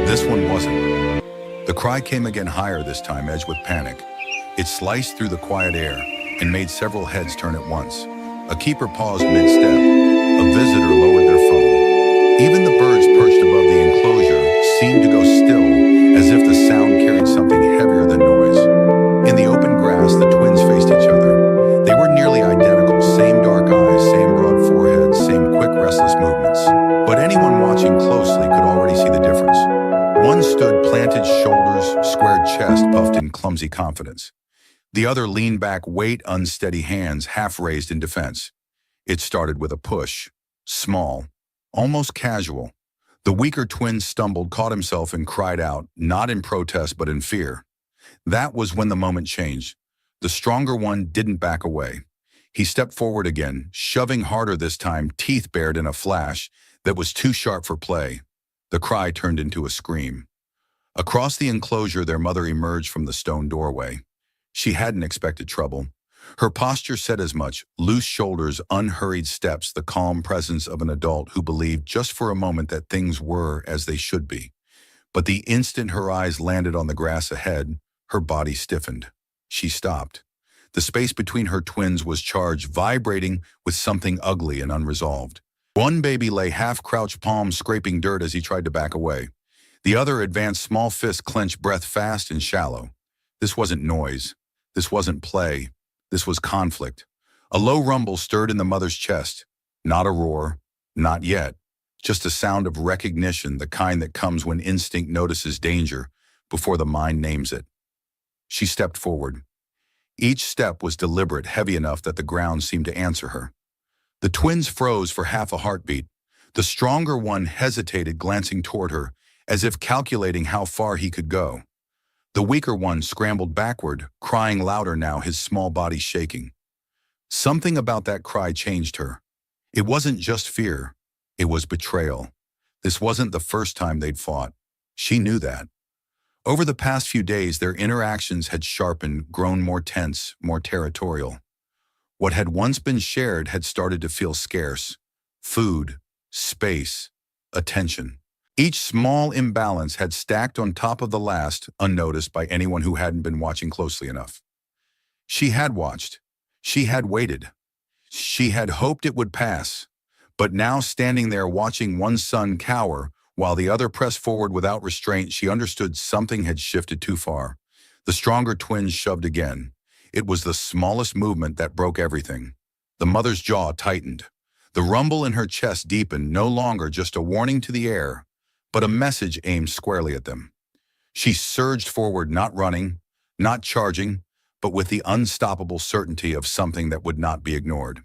This one wasn't. The cry came again higher this time, edged with panic. It sliced through the quiet air and made several heads turn at once. A keeper paused mid-step. A visitor lowered their phone. Even the birds perched above the enclosure seemed to go still, as if the sound carried something heavier than noise. In the open grass, the twins faced each other. They were nearly identical, same dark eyes, same broad foreheads, same quick, restless movements. But anyone watching closely could already see the difference. One stood planted shoulders, squared chest, puffed in clumsy confidence. The other leaned back, weight, unsteady hands, half raised in defense. It started with a push, small, almost casual. The weaker twin stumbled, caught himself, and cried out, not in protest but in fear. That was when the moment changed. The stronger one didn't back away. He stepped forward again, shoving harder this time, teeth bared in a flash that was too sharp for play. The cry turned into a scream. Across the enclosure, their mother emerged from the stone doorway. She hadn't expected trouble. Her posture said as much, loose shoulders, unhurried steps, the calm presence of an adult who believed just for a moment that things were as they should be. But the instant her eyes landed on the grass ahead, her body stiffened. She stopped. The space between her twins was charged, vibrating with something ugly and unresolved. One baby lay half-crouched, palms scraping dirt as he tried to back away. The other advanced, small fists clenched, breath fast and shallow. This wasn't noise. This wasn't play. This was conflict. A low rumble stirred in the mother's chest. Not a roar. Not yet. Just a sound of recognition, the kind that comes when instinct notices danger before the mind names it. She stepped forward. Each step was deliberate, heavy enough that the ground seemed to answer her. The twins froze for half a heartbeat. The stronger one hesitated, glancing toward her, as if calculating how far he could go. The weaker one scrambled backward, crying louder now, his small body shaking. Something about that cry changed her. It wasn't just fear. It was betrayal. This wasn't the first time they'd fought. She knew that. Over the past few days, their interactions had sharpened, grown more tense, more territorial. What had once been shared had started to feel scarce. Food, space, attention. Each small imbalance had stacked on top of the last, unnoticed by anyone who hadn't been watching closely enough. She had watched. She had waited. She had hoped it would pass. But now, standing there watching one son cower, while the other pressed forward without restraint, she understood something had shifted too far. The stronger twin shoved again. It was the smallest movement that broke everything. The mother's jaw tightened. The rumble in her chest deepened, no longer just a warning to the air, but a message aimed squarely at them. She surged forward, not running, not charging, but with the unstoppable certainty of something that would not be ignored.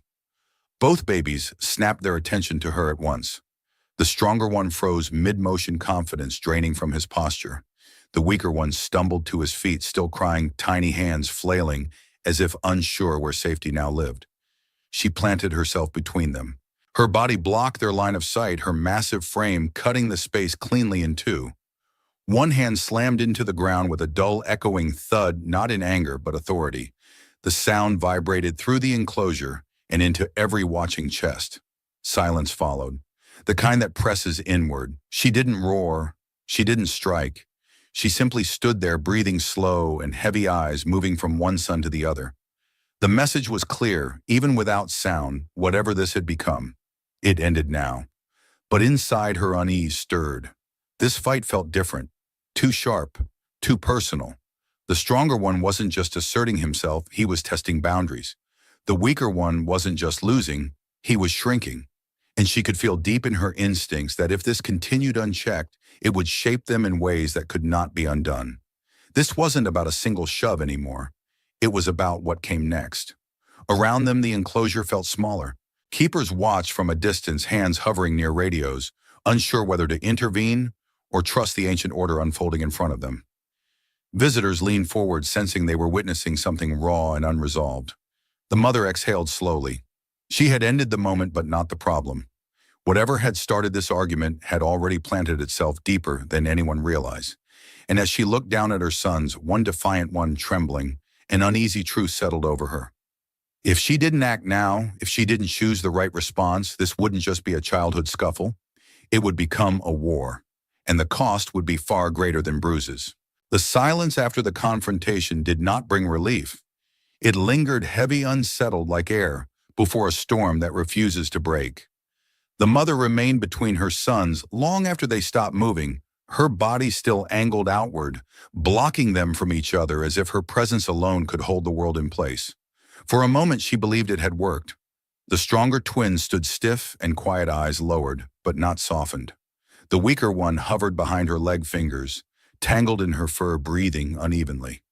Both babies snapped their attention to her at once. The stronger one froze mid-motion, confidence draining from his posture. The weaker one stumbled to his feet, still crying, tiny hands flailing as if unsure where safety now lived. She planted herself between them. Her body blocked their line of sight, her massive frame cutting the space cleanly in two. One hand slammed into the ground with a dull, echoing thud, not in anger but authority. The sound vibrated through the enclosure and into every watching chest. Silence followed, the kind that presses inward. She didn't roar. She didn't strike. She simply stood there, breathing slow and heavy eyes moving from one son to the other. The message was clear, even without sound, whatever this had become. It ended now. But inside her, unease stirred. This fight felt different, too sharp, too personal. The stronger one wasn't just asserting himself, he was testing boundaries. The weaker one wasn't just losing, he was shrinking. And she could feel deep in her instincts that if this continued unchecked, it would shape them in ways that could not be undone. This wasn't about a single shove anymore. It was about what came next. Around them, the enclosure felt smaller. Keepers watched from a distance, hands hovering near radios, unsure whether to intervene or trust the ancient order unfolding in front of them. Visitors leaned forward, sensing they were witnessing something raw and unresolved. The mother exhaled slowly. She had ended the moment, but not the problem. Whatever had started this argument had already planted itself deeper than anyone realized. And as she looked down at her sons, one defiant, one trembling, an uneasy truth settled over her. If she didn't act now, if she didn't choose the right response, this wouldn't just be a childhood scuffle. It would become a war. and the cost would be far greater than bruises. The silence after the confrontation did not bring relief. It lingered heavy, unsettled like air before a storm that refuses to break. The mother remained between her sons long after they stopped moving, her body still angled outward, blocking them from each other as if her presence alone could hold the world in place. For a moment she believed it had worked. The stronger twin stood stiff and quiet, eyes lowered, but not softened. The weaker one hovered behind her leg fingers, tangled in her fur, breathing unevenly.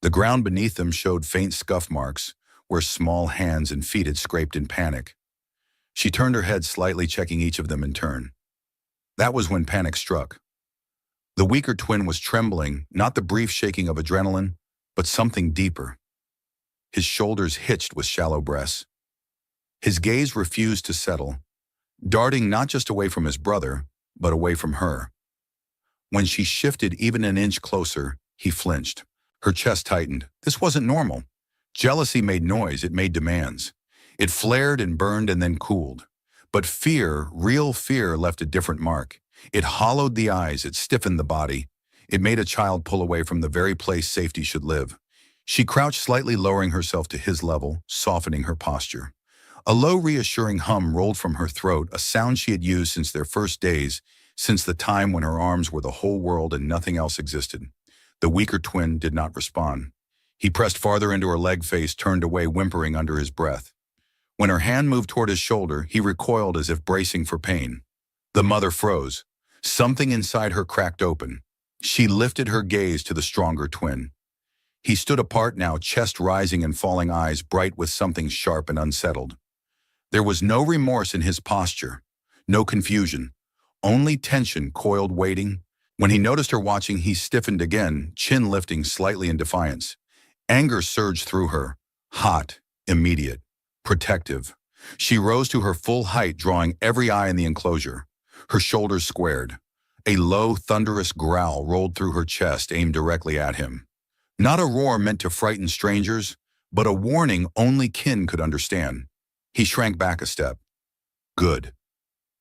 The ground beneath them showed faint scuff marks, where small hands and feet had scraped in panic. She turned her head slightly, checking each of them in turn. That was when panic struck. The weaker twin was trembling, not the brief shaking of adrenaline, but something deeper. His shoulders hitched with shallow breaths. His gaze refused to settle, darting not just away from his brother, but away from her. When she shifted even an inch closer, he flinched. Her chest tightened. This wasn't normal. Jealousy made noise, it made demands. It flared and burned and then cooled. But fear, real fear, left a different mark. It hollowed the eyes, it stiffened the body. It made a child pull away from the very place safety should live. She crouched slightly, lowering herself to his level, softening her posture. A low, reassuring hum rolled from her throat, a sound she had used since their first days, since the time when her arms were the whole world and nothing else existed. The weaker twin did not respond. He pressed farther into her leg face, turned away, whimpering under his breath. When her hand moved toward his shoulder, he recoiled as if bracing for pain. The mother froze. Something inside her cracked open. She lifted her gaze to the stronger twin. He stood apart now, chest rising and falling, eyes bright with something sharp and unsettled. There was no remorse in his posture, no confusion, only tension coiled, waiting. When he noticed her watching, he stiffened again, chin lifting slightly in defiance. Anger surged through her, hot, immediate, protective. She rose to her full height, drawing every eye in the enclosure. Her shoulders squared. A low, thunderous growl rolled through her chest, aimed directly at him. Not a roar meant to frighten strangers, but a warning only kin could understand. He shrank back a step. Good.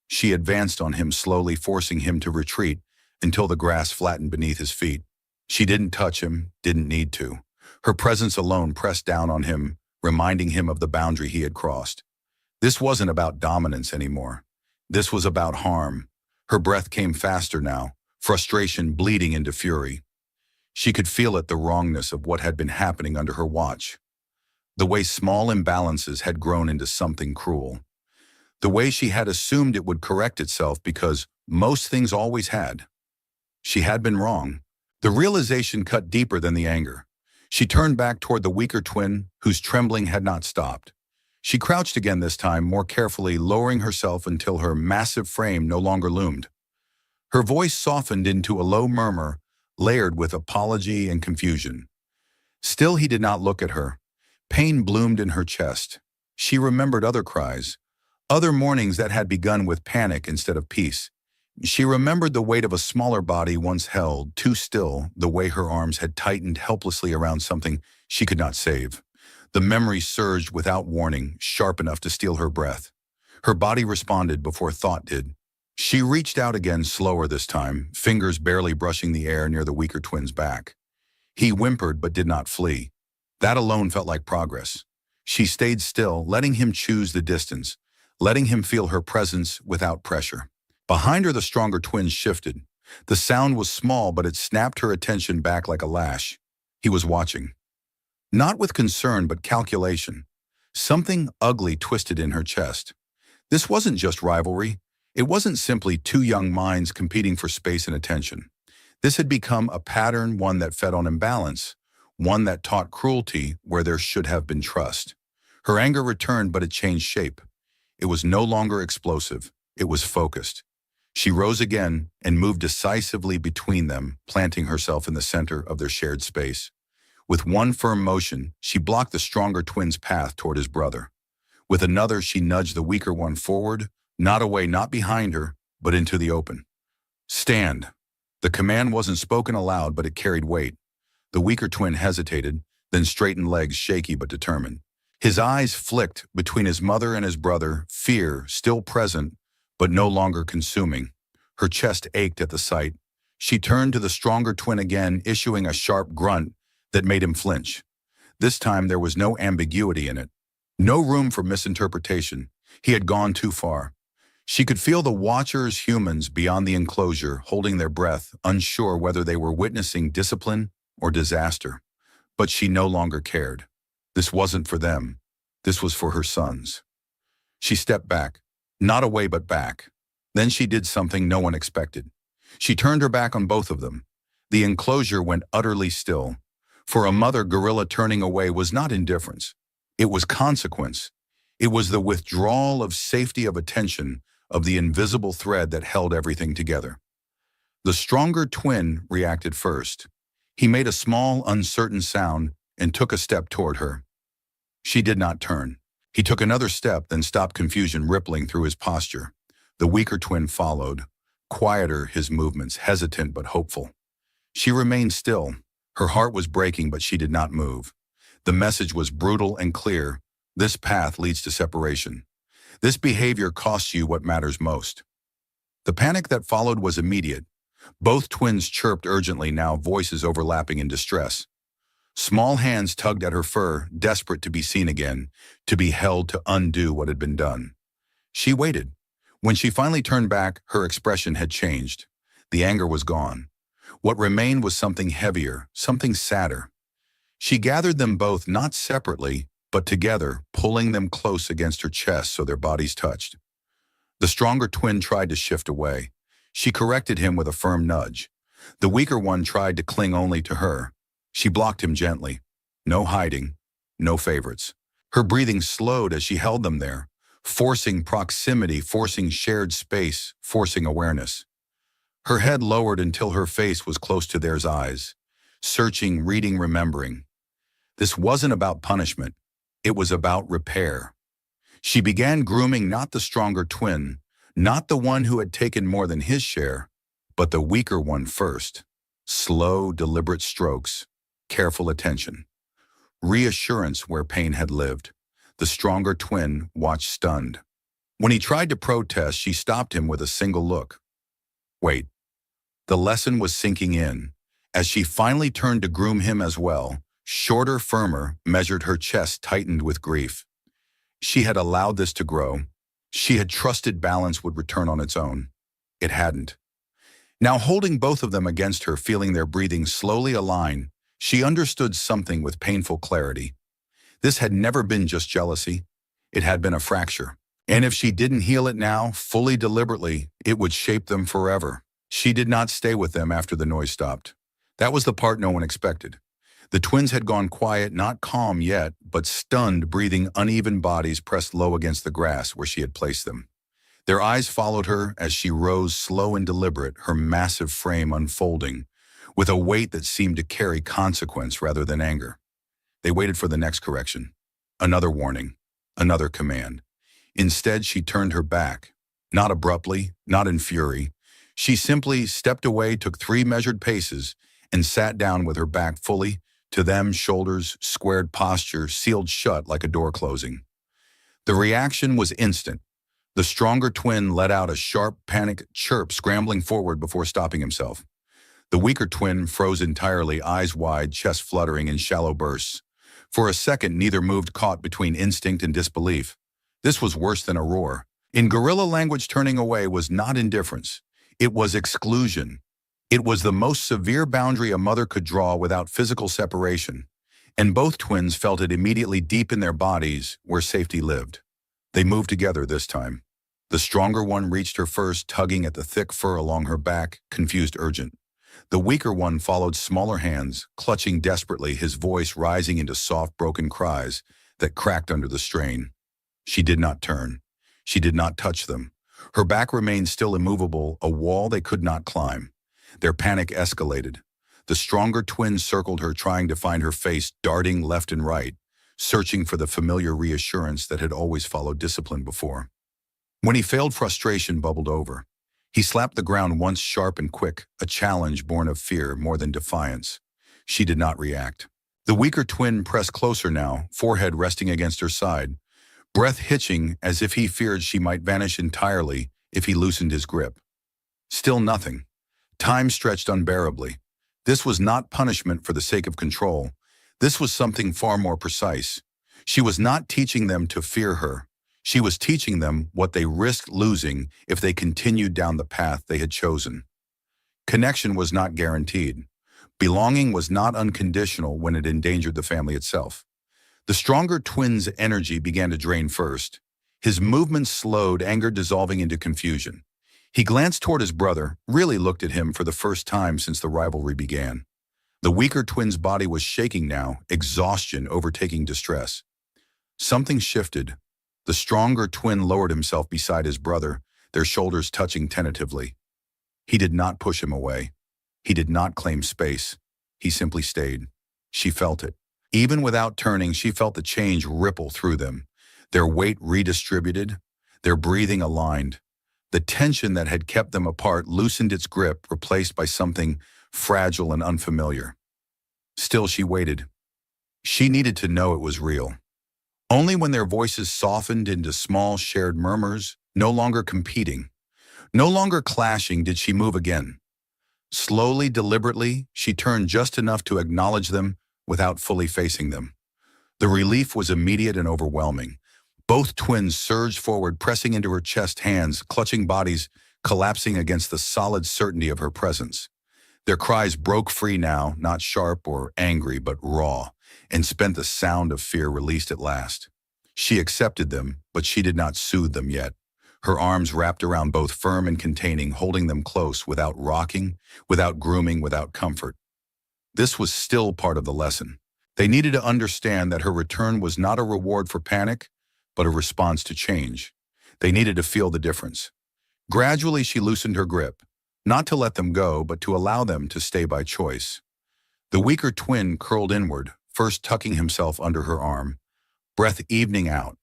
She advanced on him slowly, forcing him to retreat until the grass flattened beneath his feet. She didn't touch him, didn't need to. Her presence alone pressed down on him, reminding him of the boundary he had crossed. This wasn't about dominance anymore. This was about harm. Her breath came faster now, frustration bleeding into fury. She could feel it, the wrongness of what had been happening under her watch. The way small imbalances had grown into something cruel. The way she had assumed it would correct itself because most things always had. She had been wrong. The realization cut deeper than the anger. She turned back toward the weaker twin, whose trembling had not stopped. She crouched again, this time more carefully, lowering herself until her massive frame no longer loomed. Her voice softened into a low murmur, layered with apology and confusion. Still he did not look at her. Pain bloomed in her chest. She remembered other cries, other mornings that had begun with panic instead of peace. She remembered the weight of a smaller body once held, too still, the way her arms had tightened helplessly around something she could not save. The memory surged without warning, sharp enough to steal her breath. Her body responded before thought did. She reached out again, slower this time, fingers barely brushing the air near the weaker twin's back. He whimpered but did not flee. That alone felt like progress. She stayed still, letting him choose the distance, letting him feel her presence without pressure. Behind her, the stronger twin shifted. The sound was small, but it snapped her attention back like a lash. He was watching. Not with concern, but calculation. Something ugly twisted in her chest. This wasn't just rivalry. It wasn't simply two young minds competing for space and attention. This had become a pattern, one that fed on imbalance, one that taught cruelty where there should have been trust. Her anger returned, but it changed shape. It was no longer explosive. It was focused. She rose again and moved decisively between them, planting herself in the center of their shared space. With one firm motion, she blocked the stronger twin's path toward his brother. With another, she nudged the weaker one forward, not away, not behind her, but into the open. Stand. The command wasn't spoken aloud, but it carried weight. The weaker twin hesitated, then straightened legs, shaky but determined. His eyes flicked between his mother and his brother, fear still present, but no longer consuming. Her chest ached at the sight. She turned to the stronger twin again, issuing a sharp grunt that made him flinch. This time there was no ambiguity in it. No room for misinterpretation. He had gone too far. She could feel the watchers, humans beyond the enclosure, holding their breath, unsure whether they were witnessing discipline or disaster. But she no longer cared. This wasn't for them. This was for her sons. She stepped back, not away but back. Then she did something no one expected. She turned her back on both of them. The enclosure went utterly still. For a mother, gorilla turning away was not indifference. It was consequence. It was the withdrawal of safety, of attention, of the invisible thread that held everything together. The stronger twin reacted first. He made a small, uncertain sound and took a step toward her. She did not turn. He took another step, then stopped, confusion rippling through his posture. The weaker twin followed, quieter his movements, hesitant but hopeful. She remained still. Her heart was breaking, but she did not move. The message was brutal and clear. This path leads to separation. This behavior costs you what matters most. The panic that followed was immediate. Both twins chirped urgently now, voices overlapping in distress. Small hands tugged at her fur, desperate to be seen again, to be held to undo what had been done. She waited. When she finally turned back, her expression had changed. The anger was gone. What remained was something heavier, something sadder. She gathered them both, not separately, but together, pulling them close against her chest so their bodies touched. The stronger twin tried to shift away. She corrected him with a firm nudge. The weaker one tried to cling only to her. She blocked him gently. No hiding, no favorites. Her breathing slowed as she held them there, forcing proximity, forcing shared space, forcing awareness. Her head lowered until her face was close to theirs eyes, searching, reading, remembering. This wasn't about punishment. It was about repair. She began grooming not the stronger twin, not the one who had taken more than his share, but the weaker one first. Slow, deliberate strokes, careful attention. Reassurance where pain had lived. The stronger twin watched stunned. When he tried to protest, she stopped him with a single look. Wait. The lesson was sinking in. As she finally turned to groom him as well, shorter, firmer, measured, her chest tightened with grief. She had allowed this to grow. She had trusted balance would return on its own. It hadn't. Now, holding both of them against her, feeling their breathing slowly align, she understood something with painful clarity. This had never been just jealousy. It had been a fracture. And if she didn't heal it now, fully, deliberately, it would shape them forever. She did not stay with them after the noise stopped. That was the part no one expected. The twins had gone quiet, not calm yet, but stunned, breathing, uneven bodies pressed low against the grass where she had placed them. Their eyes followed her as she rose, slow and deliberate, her massive frame unfolding, with a weight that seemed to carry consequence rather than anger. They waited for the next correction, another warning, another command. Instead, she turned her back, not abruptly, not in fury. She simply stepped away, took 3 measured paces, and sat down with her back fully to them, shoulders, squared posture, sealed shut like a door closing. The reaction was instant. The stronger twin let out a sharp, panicked chirp, scrambling forward before stopping himself. The weaker twin froze entirely, eyes wide, chest fluttering in shallow bursts. For a second, neither moved, caught between instinct and disbelief. This was worse than a roar. In gorilla language, turning away was not indifference. It was exclusion. It was the most severe boundary a mother could draw without physical separation, and both twins felt it immediately deep in their bodies where safety lived. They moved together this time. The stronger one reached her first, tugging at the thick fur along her back, confused, urgent. The weaker one followed, smaller hands, clutching desperately, his voice rising into soft, broken cries that cracked under the strain. She did not turn. She did not touch them. Her back remained still, immovable, a wall they could not climb. Their panic escalated. The stronger twin circled her, trying to find her face, darting left and right, searching for the familiar reassurance that had always followed discipline before. When he failed, frustration bubbled over. He slapped the ground once, sharp and quick, a challenge born of fear more than defiance. She did not react. The weaker twin pressed closer now, forehead resting against her side, breath hitching as if he feared she might vanish entirely if he loosened his grip. Still nothing. Time stretched unbearably. This was not punishment for the sake of control. This was something far more precise. She was not teaching them to fear her. She was teaching them what they risked losing if they continued down the path they had chosen. Connection was not guaranteed. Belonging was not unconditional when it endangered the family itself. The stronger twin's energy began to drain first. His movements slowed, anger dissolving into confusion. He glanced toward his brother, really looked at him for the first time since the rivalry began. The weaker twin's body was shaking now, exhaustion overtaking distress. Something shifted. The stronger twin lowered himself beside his brother, their shoulders touching tentatively. He did not push him away. He did not claim space. He simply stayed. She felt it. Even without turning, she felt the change ripple through them. Their weight redistributed, their breathing aligned. The tension that had kept them apart loosened its grip, replaced by something fragile and unfamiliar. Still, she waited. She needed to know it was real. Only when their voices softened into small shared murmurs, no longer competing, no longer clashing, did she move again. Slowly, deliberately, she turned just enough to acknowledge them without fully facing them. The relief was immediate and overwhelming. Both twins surged forward, pressing into her chest, hands clutching bodies, collapsing against the solid certainty of her presence. Their cries broke free now, not sharp or angry, but raw, and spent the sound of fear released at last. She accepted them, but she did not soothe them yet. Her arms wrapped around both, firm and containing, holding them close, without rocking, without grooming, without comfort. This was still part of the lesson. They needed to understand that her return was not a reward for panic, but a response to change. They needed to feel the difference. Gradually, she loosened her grip, not to let them go, but to allow them to stay by choice. The weaker twin curled inward, first tucking himself under her arm, breath evening out.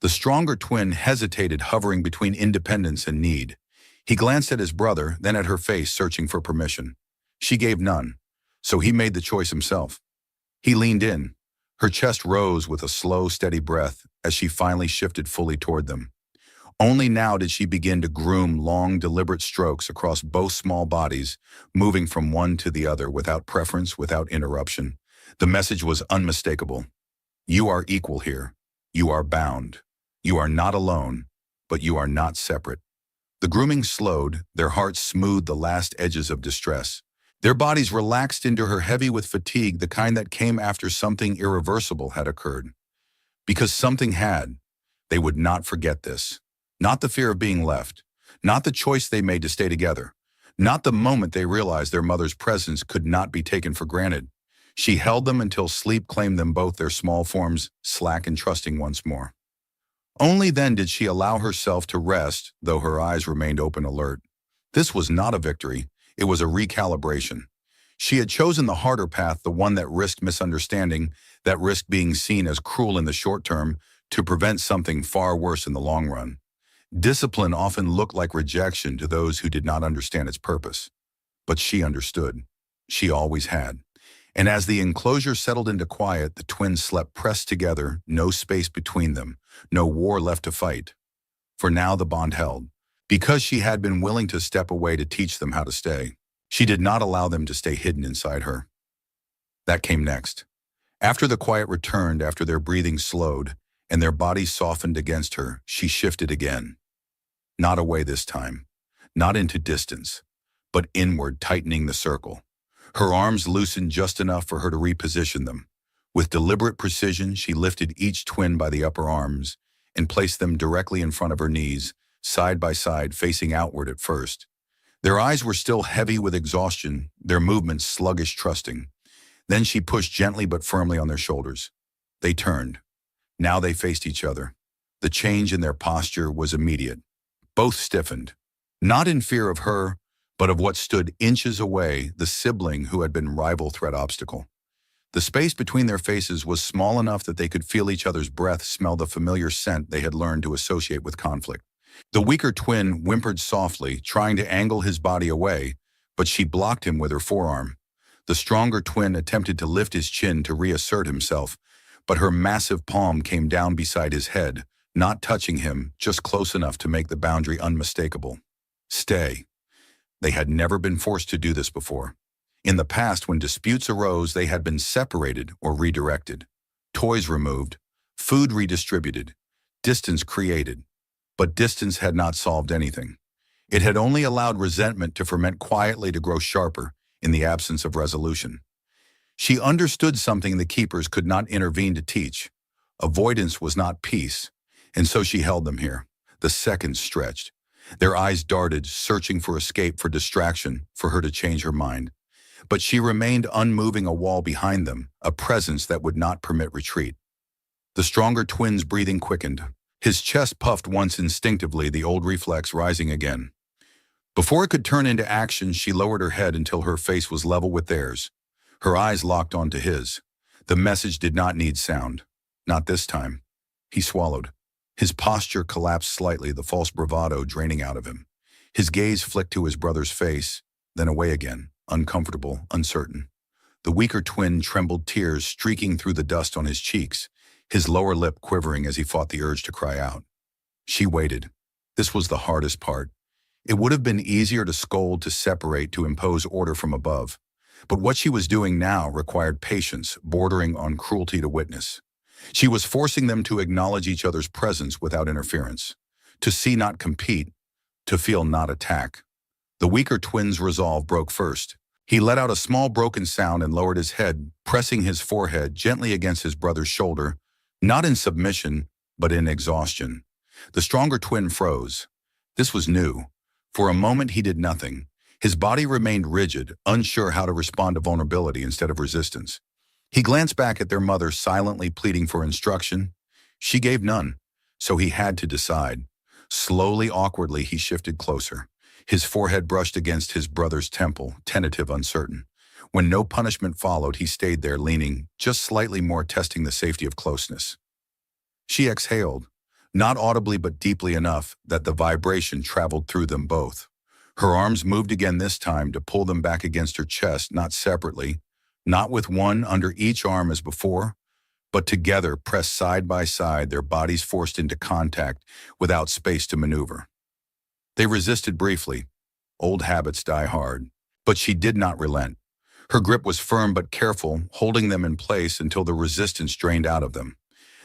The stronger twin hesitated, hovering between independence and need. He glanced at his brother, then at her face, searching for permission. She gave none, so he made the choice himself. He leaned in. Her chest rose with a slow, steady breath as she finally shifted fully toward them. Only now did she begin to groom long, deliberate strokes across both small bodies, moving from one to the other without preference, without interruption. The message was unmistakable. You are equal here. You are bound. You are not alone, but you are not separate. The grooming slowed, their hearts smoothed the last edges of distress. Their bodies relaxed into her, heavy with fatigue, the kind that came after something irreversible had occurred. Because something had. They would not forget this. Not the fear of being left, not the choice they made to stay together, not the moment they realized their mother's presence could not be taken for granted. She held them until sleep claimed them both, their small forms slack and trusting once more. Only then did she allow herself to rest, though her eyes remained open, alert. This was not a victory, it was a recalibration. She had chosen the harder path, the one that risked misunderstanding, that risked being seen as cruel in the short term, to prevent something far worse in the long run. Discipline often looked like rejection to those who did not understand its purpose. But she understood. She always had. And as the enclosure settled into quiet, the twins slept pressed together, no space between them, no war left to fight. For now the bond held. Because she had been willing to step away to teach them how to stay. She did not allow them to stay hidden inside her. That came next. After the quiet returned, after their breathing slowed, and their bodies softened against her, she shifted again. Not away this time, not into distance, but inward, tightening the circle. Her arms loosened just enough for her to reposition them. With deliberate precision, she lifted each twin by the upper arms and placed them directly in front of her knees, side by side, facing outward at first. Their eyes were still heavy with exhaustion, their movements sluggish, trusting. Then she pushed gently but firmly on their shoulders. They turned. Now they faced each other. The change in their posture was immediate. Both stiffened, not in fear of her, but of what stood inches away, the sibling who had been rival threat obstacle. The space between their faces was small enough that they could feel each other's breath, smell the familiar scent they had learned to associate with conflict. The weaker twin whimpered softly, trying to angle his body away, but she blocked him with her forearm. The stronger twin attempted to lift his chin to reassert himself, but her massive palm came down beside his head, not touching him, just close enough to make the boundary unmistakable. Stay. They had never been forced to do this before. In the past, when disputes arose, they had been separated or redirected. Toys removed, food redistributed, distance created. But distance had not solved anything. It had only allowed resentment to ferment quietly to grow sharper in the absence of resolution. She understood something the keepers could not intervene to teach. Avoidance was not peace, and so she held them here. The seconds stretched. Their eyes darted, searching for escape, for distraction, for her to change her mind. But she remained unmoving, a wall behind them, a presence that would not permit retreat. The stronger twin's breathing quickened. His chest puffed once instinctively, the old reflex rising again. Before it could turn into action, she lowered her head until her face was level with theirs. Her eyes locked onto his. The message did not need sound. Not this time. He swallowed. His posture collapsed slightly, the false bravado draining out of him. His gaze flicked to his brother's face, then away again, uncomfortable, uncertain. The weaker twin trembled, tears streaking through the dust on his cheeks, his lower lip quivering as he fought the urge to cry out. She waited. This was the hardest part. It would have been easier to scold, to separate, to impose order from above. But what she was doing now required patience, bordering on cruelty to witness. She was forcing them to acknowledge each other's presence without interference, to see, not compete, to feel, not attack. The weaker twin's resolve broke first. He let out a small broken sound and lowered his head, pressing his forehead gently against his brother's shoulder, not in submission, but in exhaustion. The stronger twin froze. This was new. For a moment he did nothing. His body remained rigid, unsure how to respond to vulnerability instead of resistance. He glanced back at their mother, silently pleading for instruction. She gave none, so he had to decide. Slowly, awkwardly, he shifted closer. His forehead brushed against his brother's temple, tentative, uncertain. When no punishment followed, he stayed there, leaning, just slightly more, testing the safety of closeness. She exhaled, not audibly but deeply enough that the vibration traveled through them both. Her arms moved again, this time to pull them back against her chest, not separately, not with one under each arm as before, but together, pressed side by side, their bodies forced into contact without space to maneuver. They resisted briefly. Old habits die hard. But she did not relent. Her grip was firm but careful, holding them in place until the resistance drained out of them.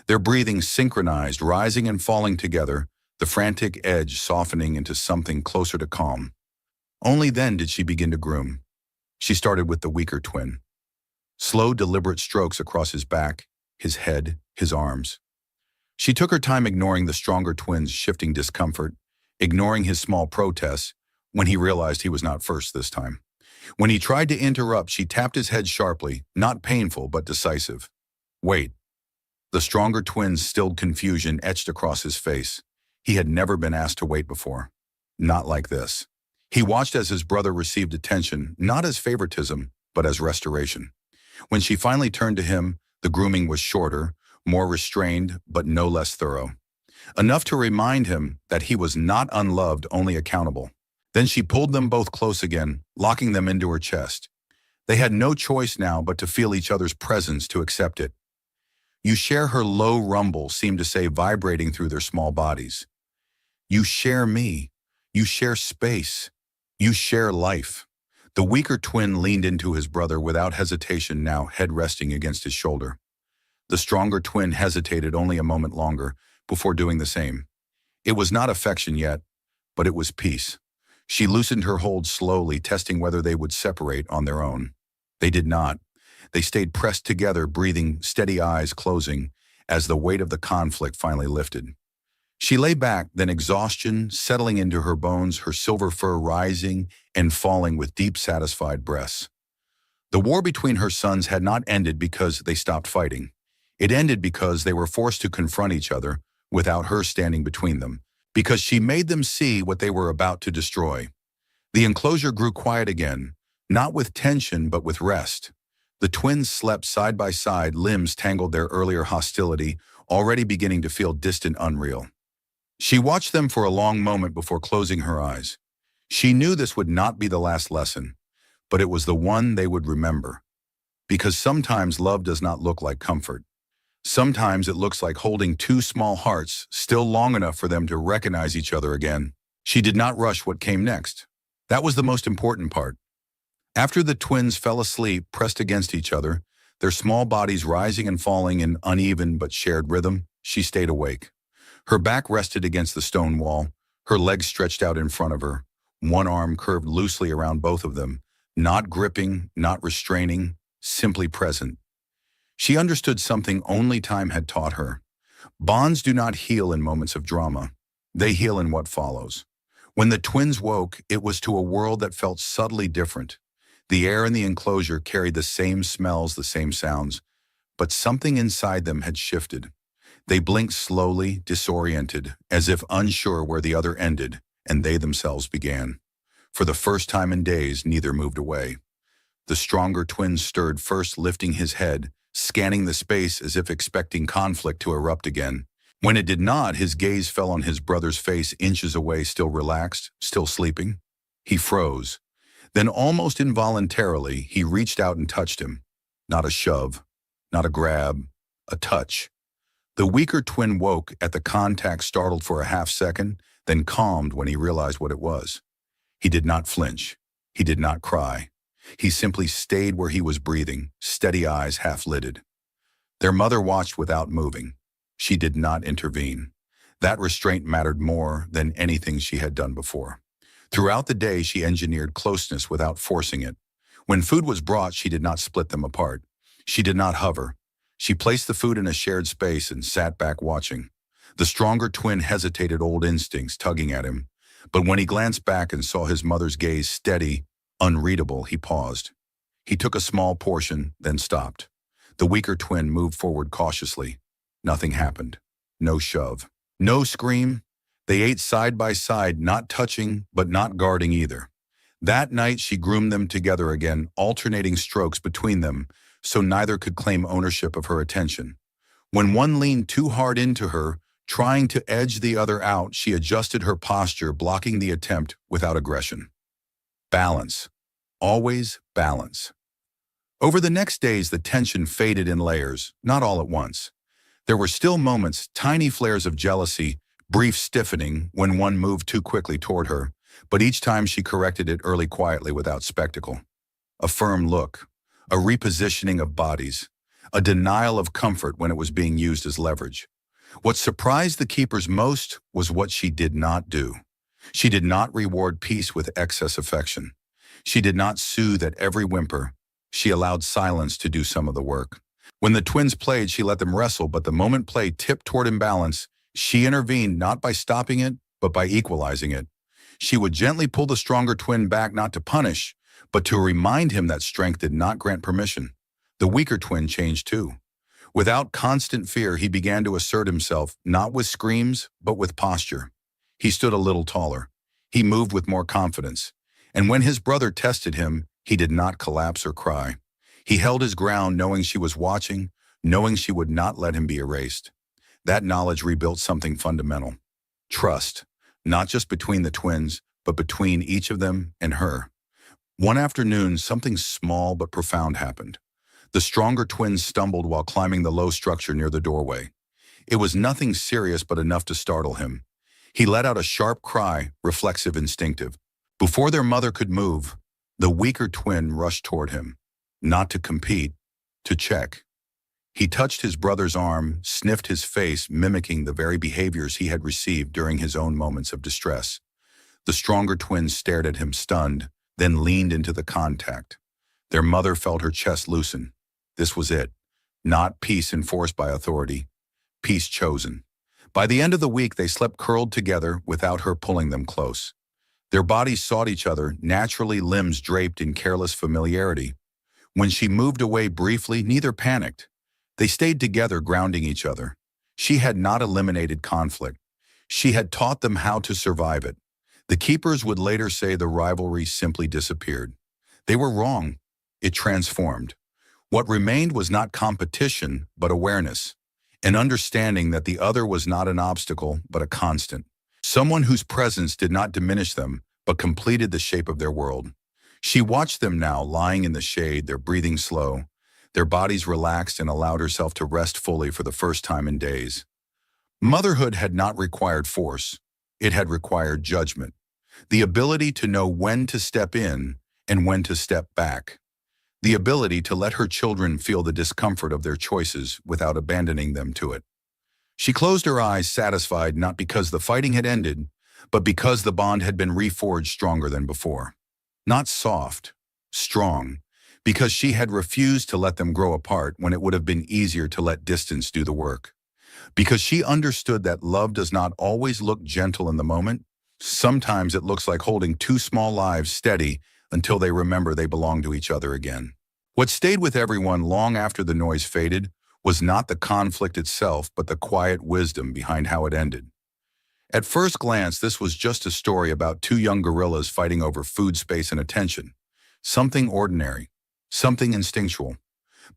Their breathing synchronized, rising and falling together, the frantic edge softening into something closer to calm. Only then did she begin to groom. She started with the weaker twin. Slow, deliberate strokes across his back, his head, his arms. She took her time, ignoring the stronger twin's shifting discomfort, ignoring his small protests when he realized he was not first this time. When he tried to interrupt, she tapped his head sharply, not painful but decisive. Wait. The stronger twin's stilled confusion etched across his face. He had never been asked to wait before. Not like this. He watched as his brother received attention, not as favoritism, but as restoration. When she finally turned to him, the grooming was shorter, more restrained, but no less thorough. Enough to remind him that he was not unloved, only accountable. Then she pulled them both close again, locking them into her chest. They had no choice now but to feel each other's presence, to accept it. You share, her low rumble seemed to say, vibrating through their small bodies. You share me. You share space. You share life. The weaker twin leaned into his brother without hesitation, now head resting against his shoulder. The stronger twin hesitated only a moment longer before doing the same. It was not affection yet, but it was peace. She loosened her hold slowly, testing whether they would separate on their own. They did not. They stayed pressed together, breathing, steady eyes closing, as the weight of the conflict finally lifted. She lay back, then exhaustion settling into her bones, her silver fur rising and falling with deep, satisfied breaths. The war between her sons had not ended because they stopped fighting. It ended because they were forced to confront each other without her standing between them, because she made them see what they were about to destroy. The enclosure grew quiet again, not with tension but with rest. The twins slept side by side, limbs tangled, their earlier hostility already beginning to feel distant, unreal. She watched them for a long moment before closing her eyes. She knew this would not be the last lesson, but it was the one they would remember. Because sometimes love does not look like comfort. Sometimes it looks like holding two small hearts, still long enough for them to recognize each other again. She did not rush what came next. That was the most important part. After the twins fell asleep, pressed against each other, their small bodies rising and falling in uneven but shared rhythm, she stayed awake. Her back rested against the stone wall, her legs stretched out in front of her, one arm curved loosely around both of them, not gripping, not restraining, simply present. She understood something only time had taught her. Bonds do not heal in moments of drama. They heal in what follows. When the twins woke, it was to a world that felt subtly different. The air in the enclosure carried the same smells, the same sounds, but something inside them had shifted. They blinked slowly, disoriented, as if unsure where the other ended, and they themselves began. For the first time in days, neither moved away. The stronger twin stirred first, lifting his head, scanning the space as if expecting conflict to erupt again. When it did not, his gaze fell on his brother's face inches away, still relaxed, still sleeping. He froze. Then almost involuntarily, he reached out and touched him. Not a shove, not a grab, a touch. The weaker twin woke at the contact, startled for a half second, then calmed when he realized what it was. He did not flinch. He did not cry. He simply stayed where he was breathing, steady eyes half-lidded. Their mother watched without moving. She did not intervene. That restraint mattered more than anything she had done before. Throughout the day, she engineered closeness without forcing it. When food was brought, she did not split them apart. She did not hover. She placed the food in a shared space and sat back watching. The stronger twin hesitated, old instincts tugging at him. But when he glanced back and saw his mother's gaze steady, unreadable, he paused. He took a small portion, then stopped. The weaker twin moved forward cautiously. Nothing happened. No shove. No scream. They ate side by side, not touching, but not guarding either. That night, she groomed them together again, alternating strokes between them, so neither could claim ownership of her attention. When one leaned too hard into her, trying to edge the other out, she adjusted her posture, blocking the attempt without aggression. Balance. Always balance. Over the next days, the tension faded in layers, not all at once. There were still moments, tiny flares of jealousy, brief stiffening when one moved too quickly toward her, but each time she corrected it early, quietly, without spectacle. A firm look, a repositioning of bodies, a denial of comfort when it was being used as leverage. What surprised the keepers most was what she did not do. She did not reward peace with excess affection. She did not soothe at every whimper. She allowed silence to do some of the work. When the twins played, she let them wrestle, but the moment play tipped toward imbalance, she intervened, not by stopping it, but by equalizing it. She would gently pull the stronger twin back, not to punish, but to remind him that strength did not grant permission. The weaker twin changed too. Without constant fear, he began to assert himself, not with screams, but with posture. He stood a little taller. He moved with more confidence. And when his brother tested him, he did not collapse or cry. He held his ground, knowing she was watching, knowing she would not let him be erased. That knowledge rebuilt something fundamental. Trust, not just between the twins, but between each of them and her. One afternoon, something small but profound happened. The stronger twin stumbled while climbing the low structure near the doorway. It was nothing serious, but enough to startle him. He let out a sharp cry, reflexive, instinctive. Before their mother could move, the weaker twin rushed toward him. Not to compete, to check. He touched his brother's arm, sniffed his face, mimicking the very behaviors he had received during his own moments of distress. The stronger twin stared at him, stunned, then leaned into the contact. Their mother felt her chest loosen. This was it. Not peace enforced by authority. Peace chosen. By the end of the week, they slept curled together without her pulling them close. Their bodies sought each other, naturally, limbs draped in careless familiarity. When she moved away briefly, neither panicked. They stayed together, grounding each other. She had not eliminated conflict. She had taught them how to survive it. The keepers would later say the rivalry simply disappeared. They were wrong. It transformed. What remained was not competition, but awareness. An understanding that the other was not an obstacle, but a constant. Someone whose presence did not diminish them, but completed the shape of their world. She watched them now, lying in the shade, their breathing slow. Their bodies relaxed, and allowed herself to rest fully for the first time in days. Motherhood had not required force. It had required judgment. The ability to know when to step in and when to step back. The ability to let her children feel the discomfort of their choices without abandoning them to it. She closed her eyes, satisfied not because the fighting had ended, but because the bond had been reforged stronger than before. Not soft, strong, because she had refused to let them grow apart when it would have been easier to let distance do the work. Because she understood that love does not always look gentle in the moment. Sometimes it looks like holding two small lives steady until they remember they belong to each other again. What stayed with everyone long after the noise faded was not the conflict itself, but the quiet wisdom behind how it ended. At first glance, this was just a story about two young gorillas fighting over food, space, and attention. Something ordinary, something instinctual.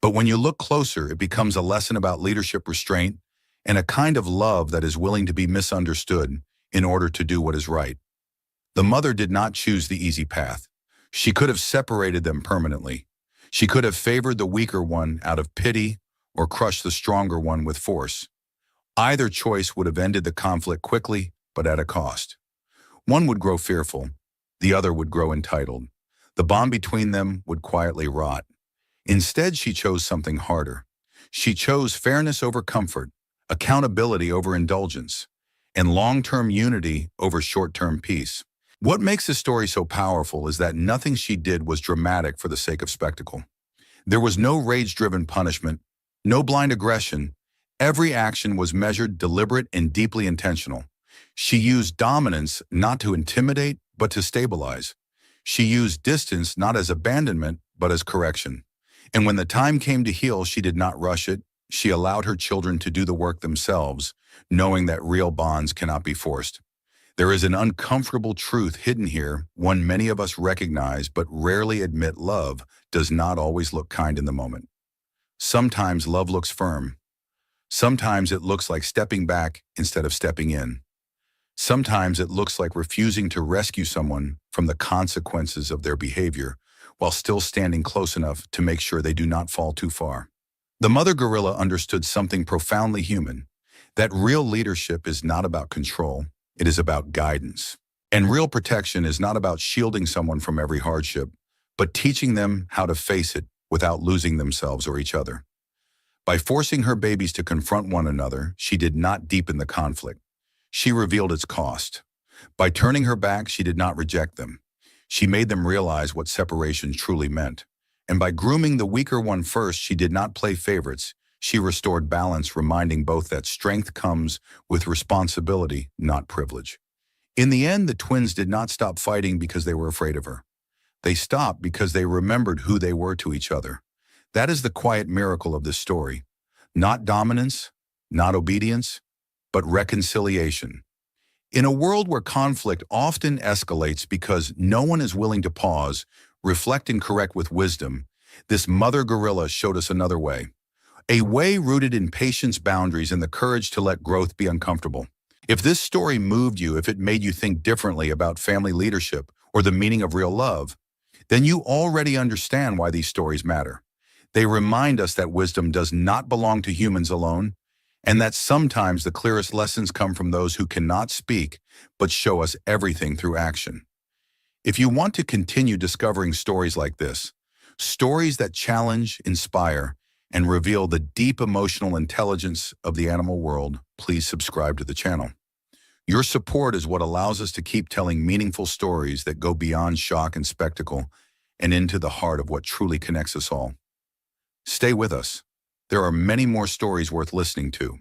But when you look closer, it becomes a lesson about leadership, restraint, and a kind of love that is willing to be misunderstood in order to do what is right. The mother did not choose the easy path. She could have separated them permanently. She could have favored the weaker one out of pity or crushed the stronger one with force. Either choice would have ended the conflict quickly, but at a cost. One would grow fearful, the other would grow entitled. The bond between them would quietly rot. Instead, she chose something harder. She chose fairness over comfort, accountability over indulgence, and long-term unity over short-term peace. What makes this story so powerful is that nothing she did was dramatic for the sake of spectacle. There was no rage-driven punishment, no blind aggression. Every action was measured, deliberate, and deeply intentional. She used dominance not to intimidate, but to stabilize. She used distance not as abandonment, but as correction. And when the time came to heal, she did not rush it. She allowed her children to do the work themselves, knowing that real bonds cannot be forced. There is an uncomfortable truth hidden here, one many of us recognize but rarely admit. Love does not always look kind in the moment. Sometimes love looks firm. Sometimes it looks like stepping back instead of stepping in. Sometimes it looks like refusing to rescue someone from the consequences of their behavior while still standing close enough to make sure they do not fall too far. The mother gorilla understood something profoundly human, that real leadership is not about control, it is about guidance. And real protection is not about shielding someone from every hardship, but teaching them how to face it without losing themselves or each other. By forcing her babies to confront one another, she did not deepen the conflict. She revealed its cost. By turning her back, she did not reject them. She made them realize what separation truly meant. And by grooming the weaker one first, she did not play favorites. She restored balance, reminding both that strength comes with responsibility, not privilege. In the end, the twins did not stop fighting because they were afraid of her. They stopped because they remembered who they were to each other. That is the quiet miracle of this story. Not dominance, not obedience, but reconciliation. In a world where conflict often escalates because no one is willing to pause, reflect, and correct with wisdom, this mother gorilla showed us another way. A way rooted in patience, boundaries, and the courage to let growth be uncomfortable. If this story moved you, if it made you think differently about family leadership or the meaning of real love, then you already understand why these stories matter. They remind us that wisdom does not belong to humans alone, and that sometimes the clearest lessons come from those who cannot speak, but show us everything through action. If you want to continue discovering stories like this, stories that challenge, inspire, and reveal the deep emotional intelligence of the animal world, please subscribe to the channel. Your support is what allows us to keep telling meaningful stories that go beyond shock and spectacle and into the heart of what truly connects us all. Stay with us. There are many more stories worth listening to.